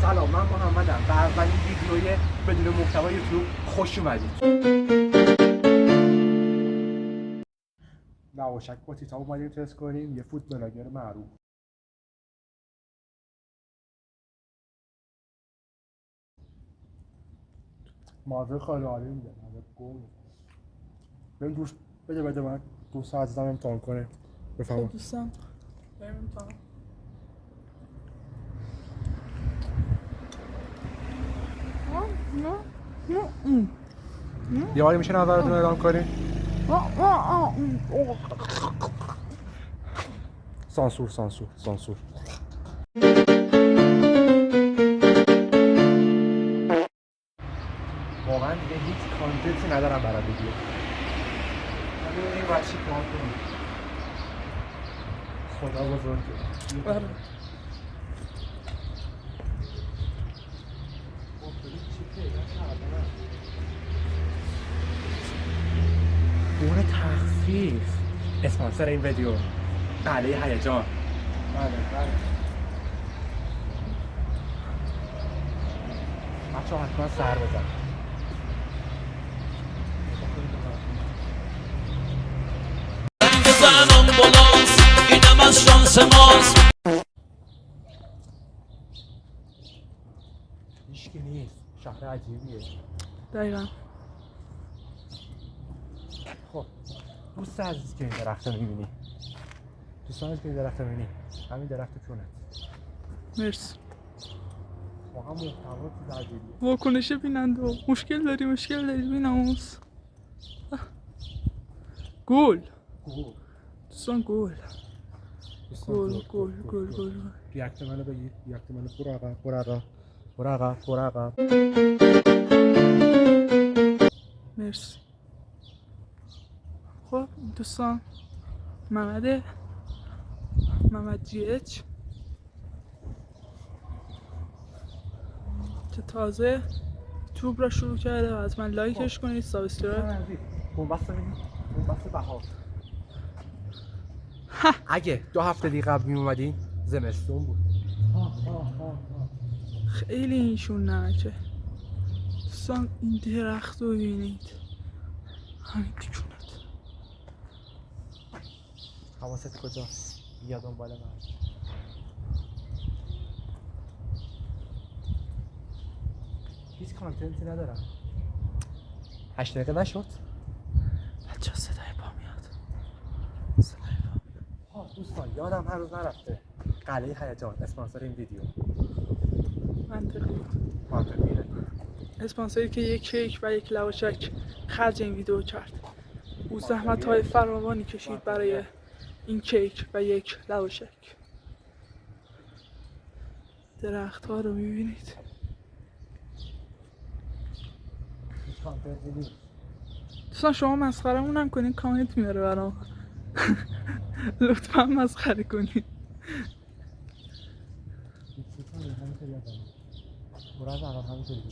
سلام، من محمدم و اولین ویدیوی بدون محتوا یوتیوب خوش اومدید. نواشک با تیتا اومدیم تست کنیم، یه فود بلاگر معروف. مازه خاله عالی میده، مازه گوم. بریم دوست بده من دوست عزیزم امتحان کنه. بفهمم. دوستم بریم امتحان. یه باری میشه نظرتون اعلام کنیم؟ سانسور. واقعا دیگه هیچ کانتنتی ندارم برای ویدیو. همین این بچه کار کنیم. خدا بزرگه. بون تخفیف اسپانسر این ویدیو قلعه هیجان. بله بچه ها حتما سر بزن. اینم از شانس ماست. هیچکی نیست، شهر عجیبیه. دقیقا. خب دوست عزیز که این درخت رو میبینی، دوستان که این درخت رو میبینی، همین درخت چونه. مرسی. واقعا محتوا تو عجیبیه. واکنش بیننده مشکل داری بیناموس. گل دوستان گل. ریاکت منو بگیر، ریاکت منو برو عقب. مرسی. خب دوستان محمد جی اچ که تازه یوتیوب را شروع کرده و از من لایکش کنید، سابسکرایب. بنبست بهار. اگه 2 هفته دیگه قبل می اومدین زمستون بود. خیلی اینشون نمکه دوستان. این درخت رو ببینید، همین تیکونت. حواست کجاست؟ بیا دنبال من. هیچ کانتنتی ندارم. 8 دقیقه نشد؟ بچه صدای پا میاد. دوستان یادم هنوز نرفته قلعه هیجان اسپانسر این ویدیو. منطقیه. اسپانسری که یک کیک و یک لواشک خرج این ویدیو کرد. او زحمت های فراوانی کشید برای این کیک و یک لواشک. درخت ها رو میبینید. دوستان شما مسخرمون هم کنین، کامنت میاره برام. لطفا مسخره کنین. برو از عقب همینطوری.